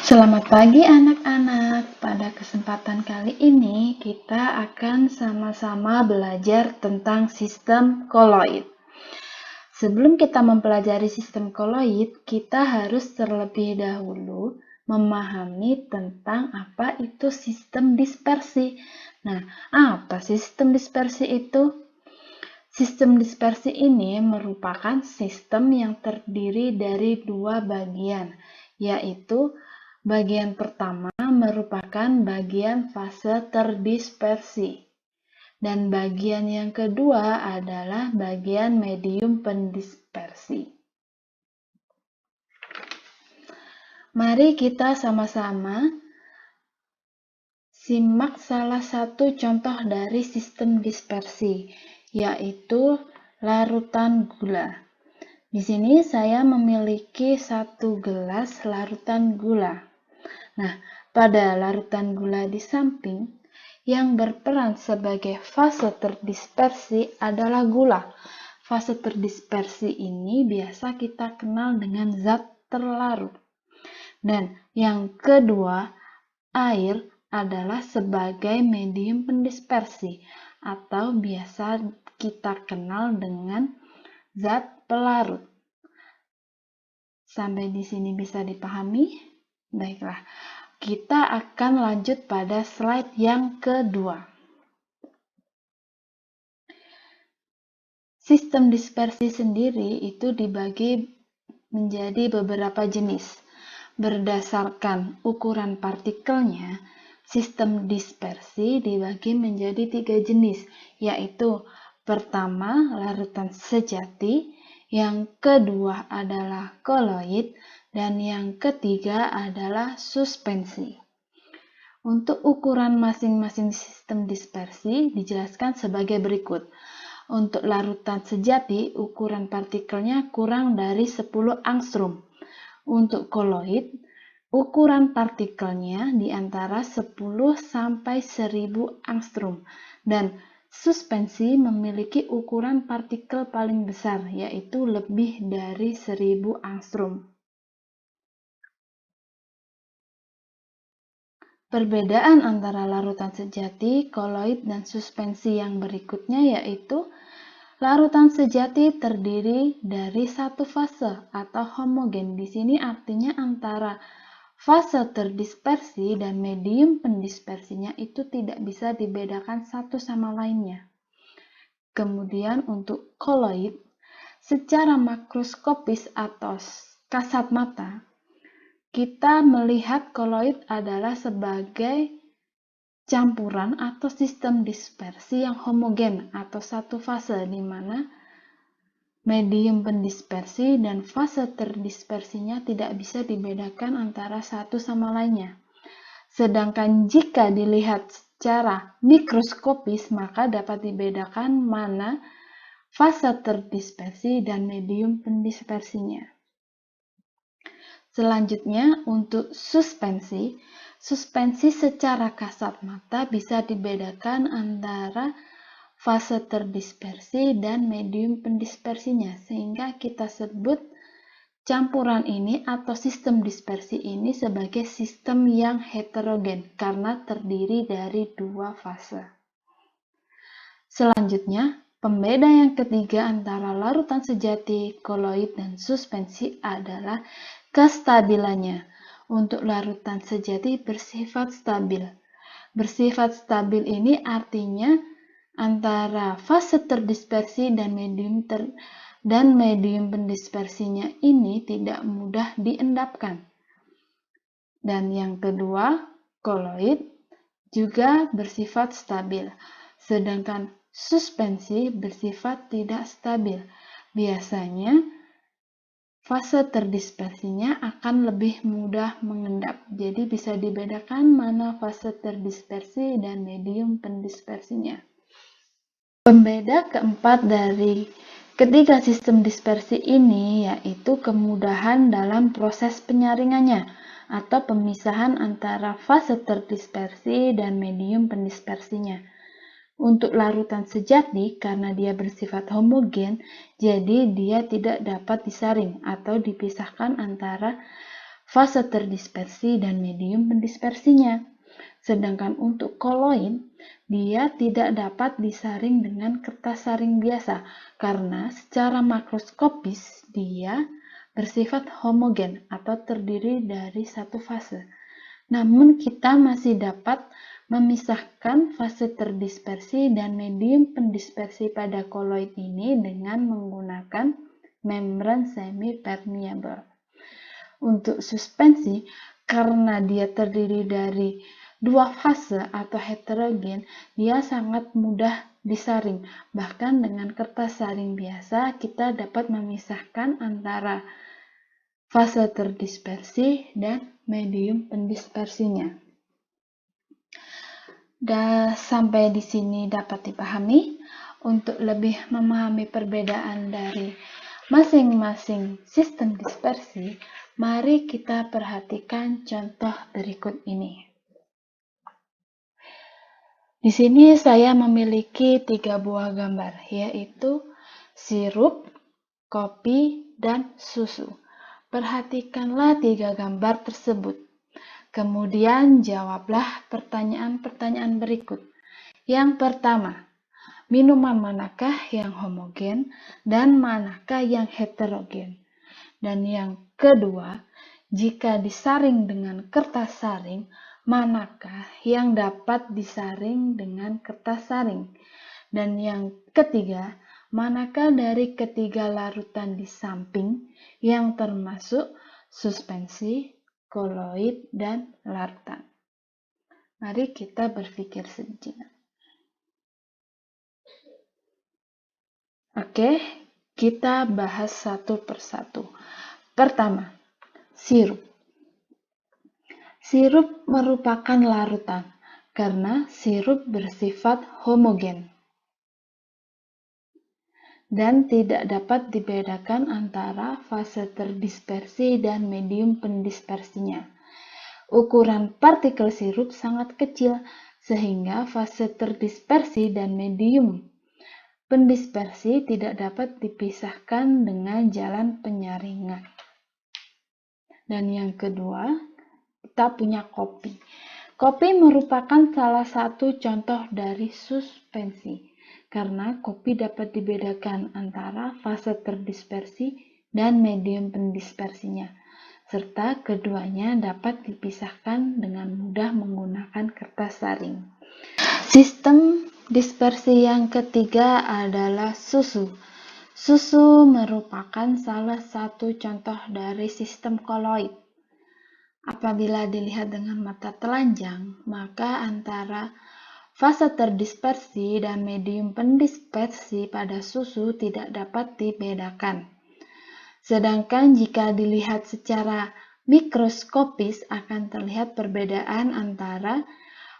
Selamat pagi anak-anak. Pada kesempatan kali ini kita akan sama-sama belajar tentang sistem koloid. Sebelum kita mempelajari sistem koloid, kita harus terlebih dahulu memahami tentang apa itu sistem dispersi. Nah, apa sistem dispersi itu? Sistem dispersi ini merupakan sistem yang terdiri dari dua bagian, yaitu bagian pertama merupakan bagian fase terdispersi, dan bagian yang kedua adalah bagian medium pendispersi. Mari kita sama-sama simak salah satu contoh dari sistem dispersi, yaitu larutan gula. Di sini saya memiliki 1 gelas larutan gula. Nah, pada larutan gula di samping, yang berperan sebagai fase terdispersi adalah gula. Fase terdispersi ini biasa kita kenal dengan zat terlarut. Dan yang kedua, air adalah sebagai medium pendispersi atau biasa kita kenal dengan zat pelarut. Sampai di sini bisa dipahami? Baiklah, kita akan lanjut pada slide yang kedua. Sistem dispersi sendiri itu dibagi menjadi beberapa jenis. Berdasarkan ukuran partikelnya, sistem dispersi dibagi menjadi 3 jenis, yaitu pertama, larutan sejati, yang kedua adalah koloid, dan yang ketiga adalah suspensi. Untuk ukuran masing-masing sistem dispersi dijelaskan sebagai berikut. Untuk larutan sejati, ukuran partikelnya kurang dari 10 angstrom. Untuk koloid, ukuran partikelnya di antara 10 sampai 1000 angstrom. Dan suspensi memiliki ukuran partikel paling besar, yaitu lebih dari 1000 angstrom. Perbedaan antara larutan sejati, koloid, dan suspensi yang berikutnya yaitu larutan sejati terdiri dari satu fase atau homogen. Di sini artinya antara fase terdispersi dan medium pendispersinya itu tidak bisa dibedakan satu sama lainnya. Kemudian untuk koloid, secara makroskopis atau kasat mata, kita melihat koloid adalah sebagai campuran atau sistem dispersi yang homogen atau satu fase, di mana medium pendispersi dan fase terdispersinya tidak bisa dibedakan antara satu sama lainnya. Sedangkan jika dilihat secara mikroskopis, maka dapat dibedakan mana fase terdispersi dan medium pendispersinya. Selanjutnya, untuk suspensi, suspensi secara kasat mata bisa dibedakan antara fase terdispersi dan medium pendispersinya, sehingga kita sebut campuran ini atau sistem dispersi ini sebagai sistem yang heterogen karena terdiri dari dua fase. Selanjutnya, pembeda yang ketiga antara larutan sejati, koloid, dan suspensi adalah kestabilannya. Untuk larutan sejati bersifat stabil. Bersifat stabil ini artinya antara fase terdispersi dan medium pendispersinya ini tidak mudah diendapkan. Dan yang kedua, koloid juga bersifat stabil. Sedangkan suspensi bersifat tidak stabil. Biasanya fase terdispersinya akan lebih mudah mengendap. Jadi bisa dibedakan mana fase terdispersi dan medium pendispersinya. Pembeda keempat dari ketiga sistem dispersi ini yaitu kemudahan dalam proses penyaringannya atau pemisahan antara fase terdispersi dan medium pendispersinya. Untuk larutan sejati, karena dia bersifat homogen, jadi dia tidak dapat disaring atau dipisahkan antara fase terdispersi dan medium pendispersinya. Sedangkan untuk koloid, dia tidak dapat disaring dengan kertas saring biasa karena secara makroskopis dia bersifat homogen atau terdiri dari satu fase. Namun kita masih dapat memisahkan fase terdispersi dan medium pendispersi pada koloid ini dengan menggunakan membran semi-permeable. Untuk suspensi, karena dia terdiri dari dua fase atau heterogen, dia sangat mudah disaring. Bahkan dengan kertas saring biasa, kita dapat memisahkan antara fase terdispersi dan medium pendispersinya. Dan sampai di sini dapat dipahami. Untuk lebih memahami perbedaan dari masing-masing sistem dispersi, mari kita perhatikan contoh berikut ini. Di sini saya memiliki 3 buah gambar, yaitu sirup, kopi, dan susu. Perhatikanlah 3 gambar tersebut. Kemudian jawablah pertanyaan-pertanyaan berikut. Yang pertama, minuman manakah yang homogen dan manakah yang heterogen? Dan yang kedua, jika disaring dengan kertas saring, manakah yang dapat disaring dengan kertas saring? Dan yang ketiga, manakah dari ketiga larutan di samping yang termasuk suspensi, koloid, dan larutan? Mari kita berpikir sejenak. Oke, kita bahas satu persatu. Pertama, sirup. Sirup merupakan larutan karena sirup bersifat homogen dan tidak dapat dibedakan antara fase terdispersi dan medium pendispersinya. Ukuran partikel sirup sangat kecil sehingga fase terdispersi dan medium pendispersi tidak dapat dipisahkan dengan jalan penyaringan. Dan yang kedua, kita punya kopi. Kopi merupakan salah satu contoh dari suspensi karena kopi dapat dibedakan antara fase terdispersi dan medium pendispersinya, serta keduanya dapat dipisahkan dengan mudah menggunakan kertas saring. Sistem dispersi yang ketiga adalah susu. Susu merupakan salah satu contoh dari sistem koloid. Apabila dilihat dengan mata telanjang, maka antara fase terdispersi dan medium pendispersi pada susu tidak dapat dibedakan. Sedangkan jika dilihat secara mikroskopis akan terlihat perbedaan antara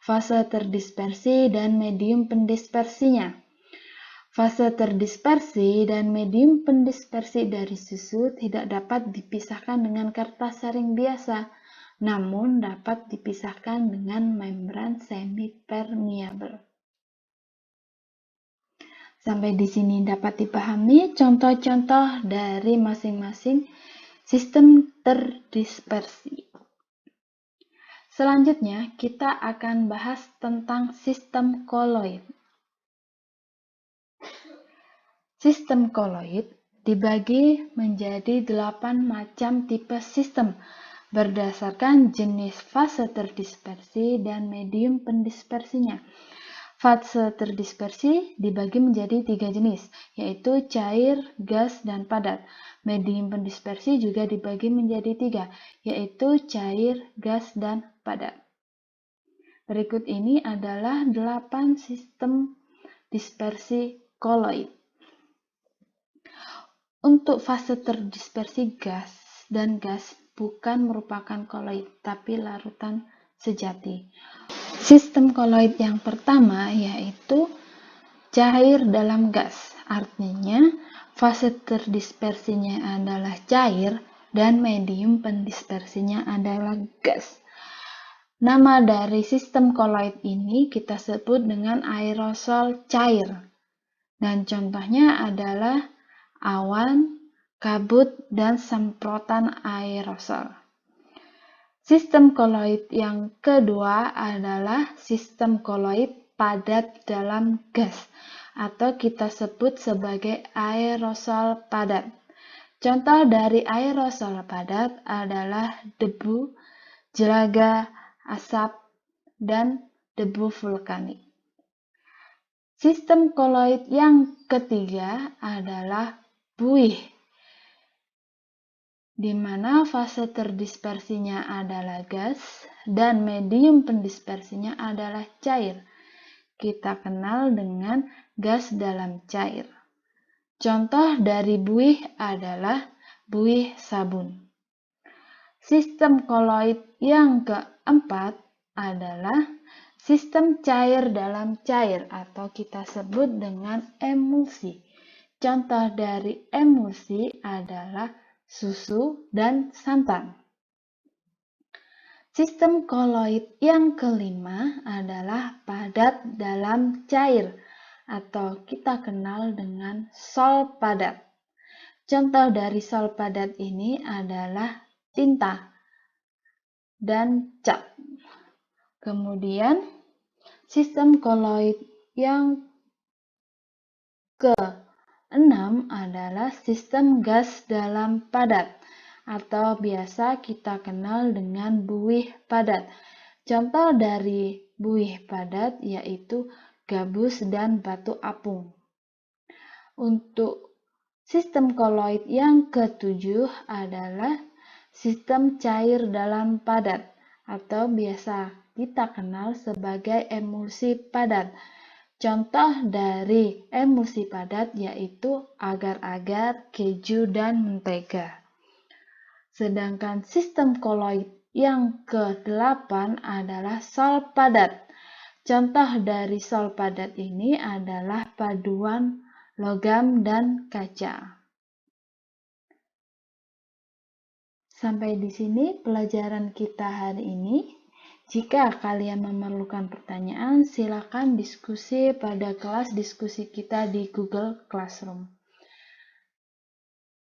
fase terdispersi dan medium pendispersinya. Fase terdispersi dan medium pendispersi dari susu tidak dapat dipisahkan dengan kertas saring biasa, namun dapat dipisahkan dengan membran semi-permeable. Sampai di sini dapat dipahami contoh-contoh dari masing-masing sistem terdispersi. Selanjutnya, kita akan bahas tentang sistem koloid. Sistem koloid dibagi menjadi 8 macam tipe sistem berdasarkan jenis fase terdispersi dan medium pendispersinya. Fase terdispersi dibagi menjadi 3 jenis, yaitu cair, gas, dan padat. Medium pendispersi juga dibagi menjadi 3, yaitu cair, gas, dan padat. Berikut ini adalah 8 sistem dispersi koloid. Untuk fase terdispersi gas dan gas bukan merupakan koloid, tapi larutan sejati. Sistem koloid yang pertama yaitu cair dalam gas. Artinya, fase terdispersinya adalah cair dan medium pendispersinya adalah gas. Nama dari sistem koloid ini kita sebut dengan aerosol cair. Dan contohnya adalah awan, kabut, dan semprotan aerosol. Sistem koloid yang kedua adalah sistem koloid padat dalam gas, atau kita sebut sebagai aerosol padat. Contoh dari aerosol padat adalah debu, jelaga, asap, dan debu vulkanik. Sistem koloid yang ketiga adalah buih, di mana fase terdispersinya adalah gas dan medium pendispersinya adalah cair. Kita kenal dengan gas dalam cair. Contoh dari buih adalah buih sabun. Sistem koloid yang keempat adalah sistem cair dalam cair atau kita sebut dengan emulsi. Contoh dari emulsi adalah susu dan santan. Sistem koloid yang kelima adalah padat dalam cair atau kita kenal dengan sol padat. Contoh dari sol padat ini adalah tinta dan cat. Kemudian sistem koloid yang keenam adalah sistem gas dalam padat atau biasa kita kenal dengan buih padat. Contoh dari buih padat yaitu gabus dan batu apung. Untuk sistem koloid yang ketujuh adalah sistem cair dalam padat atau biasa kita kenal sebagai emulsi padat. Contoh dari emulsi padat yaitu agar-agar, keju, dan mentega. Sedangkan sistem koloid yang ke-8 adalah sol padat. Contoh dari sol padat ini adalah paduan logam dan kaca. Sampai di sini pelajaran kita hari ini. Jika kalian memerlukan pertanyaan, silakan diskusi pada kelas diskusi kita di Google Classroom.